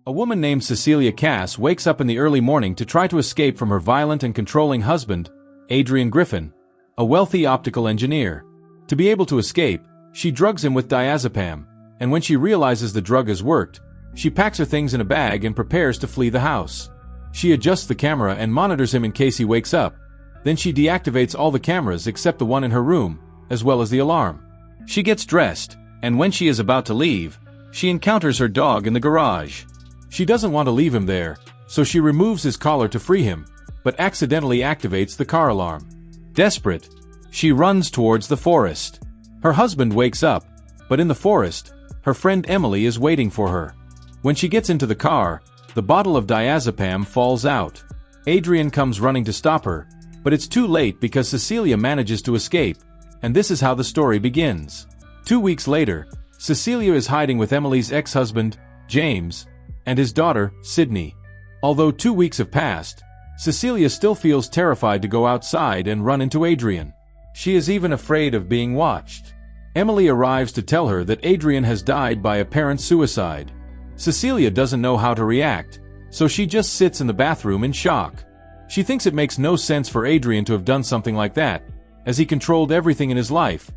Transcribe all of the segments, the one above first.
A woman named Cecilia Cass wakes up in the early morning to try to escape from her violent and controlling husband, Adrian Griffin, a wealthy optical engineer. To be able to escape, she drugs him with diazepam, and when she realizes the drug has worked, she packs her things in a bag and prepares to flee the house. She adjusts the camera and monitors him in case he wakes up. Then she deactivates all the cameras except the one in her room, as well as the alarm. She gets dressed, and when she is about to leave, she encounters her dog in the garage. She doesn't want to leave him there, so she removes his collar to free him, but accidentally activates the car alarm. Desperate, she runs towards the forest. Her husband wakes up, but in the forest, her friend Emily is waiting for her. When she gets into the car, the bottle of diazepam falls out. Adrian comes running to stop her, but it's too late because Cecilia manages to escape, and this is how the story begins. 2 weeks later, Cecilia is hiding with Emily's ex-husband, James, and his daughter, Sydney. Although 2 weeks have passed, Cecilia still feels terrified to go outside and run into Adrian. She is even afraid of being watched. Emily arrives to tell her that Adrian has died by apparent suicide. Cecilia doesn't know how to react, so she just sits in the bathroom in shock. She thinks it makes no sense for Adrian to have done something like that, as he controlled everything in his life.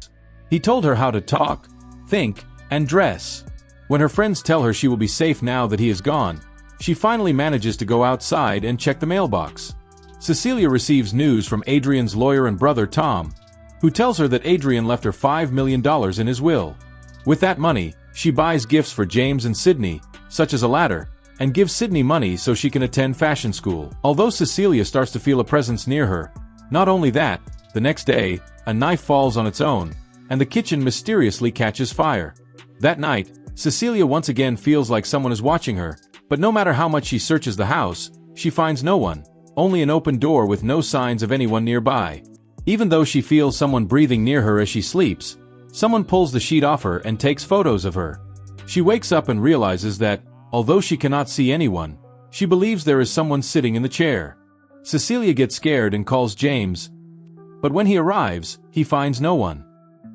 He told her how to talk, think, and dress. When her friends tell her she will be safe now that he is gone, she finally manages to go outside and check the mailbox. Cecilia receives news from Adrian's lawyer and brother Tom, who tells her that Adrian left her $5 million in his will. With that money, she buys gifts for James and Sydney, such as a ladder, and gives Sydney money so she can attend fashion school. Although Cecilia starts to feel a presence near her, not only that, the next day, a knife falls on its own, and the kitchen mysteriously catches fire. That night, Cecilia once again feels like someone is watching her, but no matter how much she searches the house, she finds no one, only an open door with no signs of anyone nearby. Even though she feels someone breathing near her as she sleeps, someone pulls the sheet off her and takes photos of her. She wakes up and realizes that, although she cannot see anyone, she believes there is someone sitting in the chair. Cecilia gets scared and calls James, but when he arrives, he finds no one.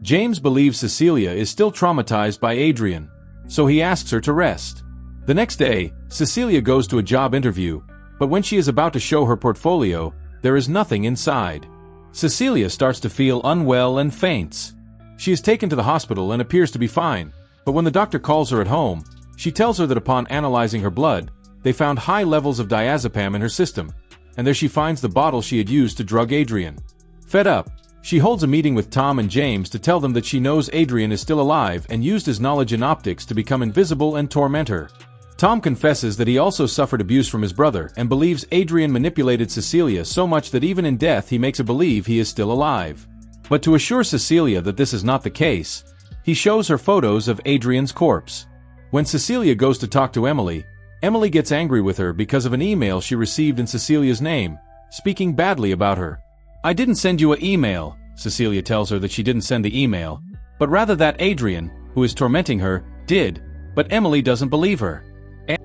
James believes Cecilia is still traumatized by Adrian, so he asks her to rest. The next day, Cecilia goes to a job interview, but when she is about to show her portfolio, there is nothing inside. Cecilia starts to feel unwell and faints. She is taken to the hospital and appears to be fine, but when the doctor calls her at home, she tells her that upon analyzing her blood, they found high levels of diazepam in her system, and there she finds the bottle she had used to drug Adrian. Fed up, she holds a meeting with Tom and James to tell them that she knows Adrian is still alive and used his knowledge in optics to become invisible and torment her. Tom confesses that he also suffered abuse from his brother and believes Adrian manipulated Cecilia so much that even in death he makes her believe he is still alive. But to assure Cecilia that this is not the case, he shows her photos of Adrian's corpse. When Cecilia goes to talk to Emily, Emily gets angry with her because of an email she received in Cecilia's name, speaking badly about her. "I didn't send you an email," Cecilia tells her that she didn't send the email, but rather that Adrian, who is tormenting her, did, but Emily doesn't believe her.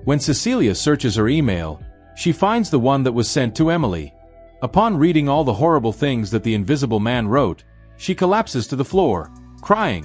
When Cecilia searches her email, she finds the one that was sent to Emily. Upon reading all the horrible things that the Invisible Man wrote, she collapses to the floor, crying.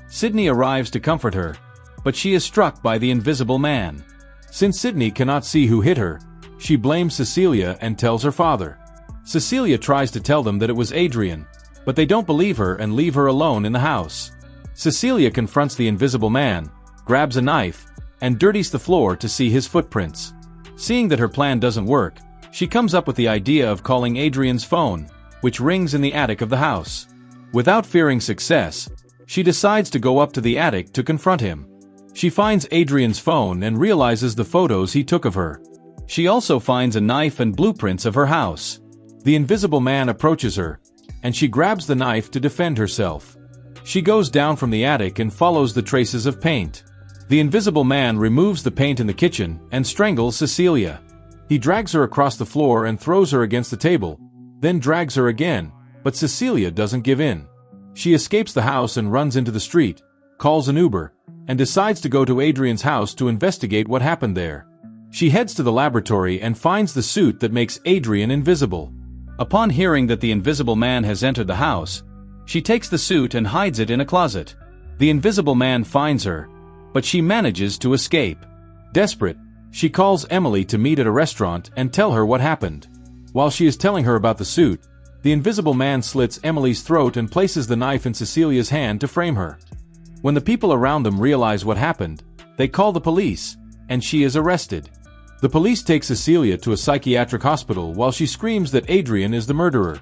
Sydney arrives to comfort her, but she is struck by the Invisible Man. Since Sydney cannot see who hit her, she blames Cecilia and tells her father. Cecilia tries to tell them that it was Adrian, but they don't believe her and leave her alone in the house. Cecilia confronts the Invisible Man, grabs a knife, and dirties the floor to see his footprints. Seeing that her plan doesn't work, she comes up with the idea of calling Adrian's phone, which rings in the attic of the house. Without fearing success, she decides to go up to the attic to confront him. She finds Adrian's phone and realizes the photos he took of her. She also finds a knife and blueprints of her house. The Invisible Man approaches her, and she grabs the knife to defend herself. She goes down from the attic and follows the traces of paint. The Invisible Man removes the paint in the kitchen and strangles Cecilia. He drags her across the floor and throws her against the table, then drags her again, but Cecilia doesn't give in. She escapes the house and runs into the street, calls an Uber, and decides to go to Adrian's house to investigate what happened there. She heads to the laboratory and finds the suit that makes Adrian invisible. Upon hearing that the Invisible Man has entered the house, she takes the suit and hides it in a closet. The Invisible Man finds her, but she manages to escape. Desperate, She calls Emily to meet at a restaurant and tell her what happened. While she is telling her about the suit, the Invisible Man slits Emily's throat and places the knife in Cecilia's hand to frame her. When the people around them realize what happened, they call the police, and she is arrested. The police take Cecilia to a psychiatric hospital while she screams that Adrian is the murderer.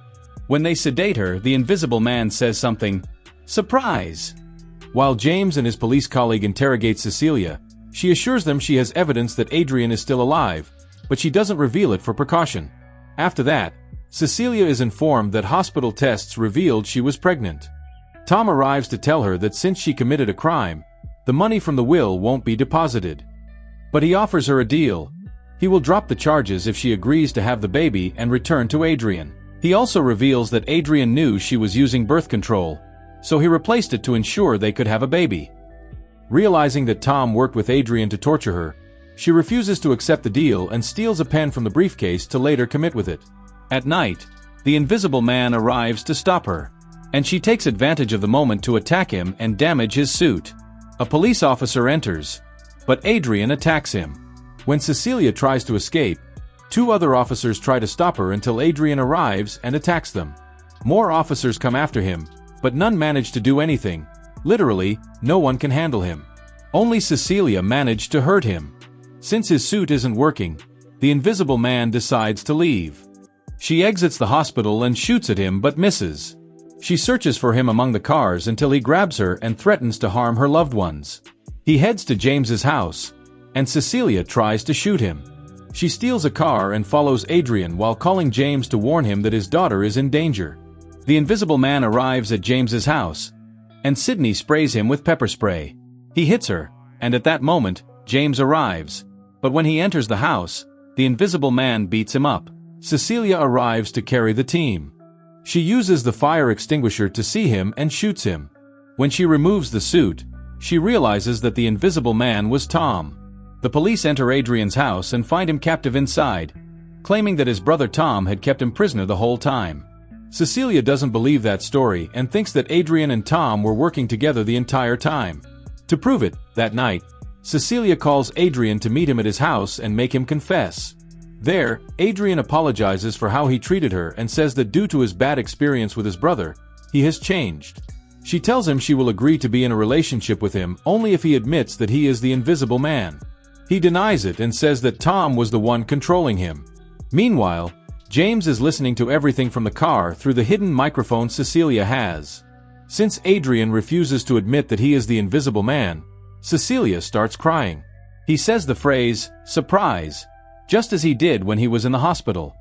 When they sedate her, the Invisible Man says something, "Surprise!" While James and his police colleague interrogate Cecilia, she assures them she has evidence that Adrian is still alive, but she doesn't reveal it for precaution. After that, Cecilia is informed that hospital tests revealed she was pregnant. Tom arrives to tell her that since she committed a crime, the money from the will won't be deposited. But he offers her a deal. He will drop the charges if she agrees to have the baby and return to Adrian. He also reveals that Adrian knew she was using birth control, so he replaced it to ensure they could have a baby. Realizing that Tom worked with Adrian to torture her, she refuses to accept the deal and steals a pen from the briefcase to later commit with it. At night, the Invisible Man arrives to stop her, and she takes advantage of the moment to attack him and damage his suit. A police officer enters, but Adrian attacks him. When Cecilia tries to escape, 2 other officers try to stop her until Adrian arrives and attacks them. More officers come after him, but none manage to do anything. Literally, no one can handle him. Only Cecilia managed to hurt him. Since his suit isn't working, the Invisible Man decides to leave. She exits the hospital and shoots at him but misses. She searches for him among the cars until he grabs her and threatens to harm her loved ones. He heads to James's house, and Cecilia tries to shoot him. She steals a car and follows Adrian while calling James to warn him that his daughter is in danger. The Invisible Man arrives at James's house, and Sydney sprays him with pepper spray. He hits her, and at that moment, James arrives. But when he enters the house, the Invisible Man beats him up. Cecilia arrives to carry the team. She uses the fire extinguisher to see him and shoots him. When she removes the suit, she realizes that the Invisible Man was Tom. The police enter Adrian's house and find him captive inside, claiming that his brother Tom had kept him prisoner the whole time. Cecilia doesn't believe that story and thinks that Adrian and Tom were working together the entire time. To prove it, that night, Cecilia calls Adrian to meet him at his house and make him confess. There, Adrian apologizes for how he treated her and says that due to his bad experience with his brother, he has changed. She tells him she will agree to be in a relationship with him only if he admits that he is the Invisible Man. He denies it and says that Tom was the one controlling him. Meanwhile, James is listening to everything from the car through the hidden microphone Cecilia has. Since Adrian refuses to admit that he is the Invisible Man, Cecilia starts crying. He says the phrase, "surprise," just as he did when he was in the hospital.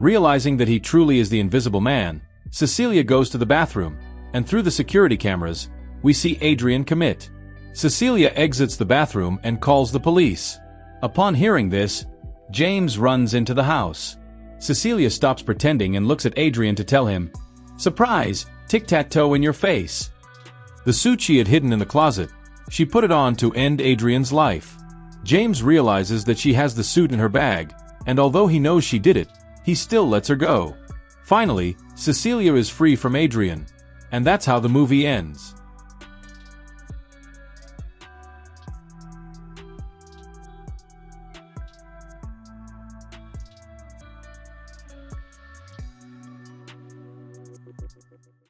Realizing that he truly is the Invisible Man, Cecilia goes to the bathroom, and through the security cameras, we see Adrian commit. Cecilia exits the bathroom and calls the police. Upon hearing this, James runs into the house. Cecilia stops pretending and looks at Adrian to tell him, "Surprise, tic-tac-toe in your face." The suit she had hidden in the closet, she put it on to end Adrian's life. James realizes that she has the suit in her bag, and although he knows she did it, he still lets her go. Finally, Cecilia is free from Adrian, and that's how the movie ends.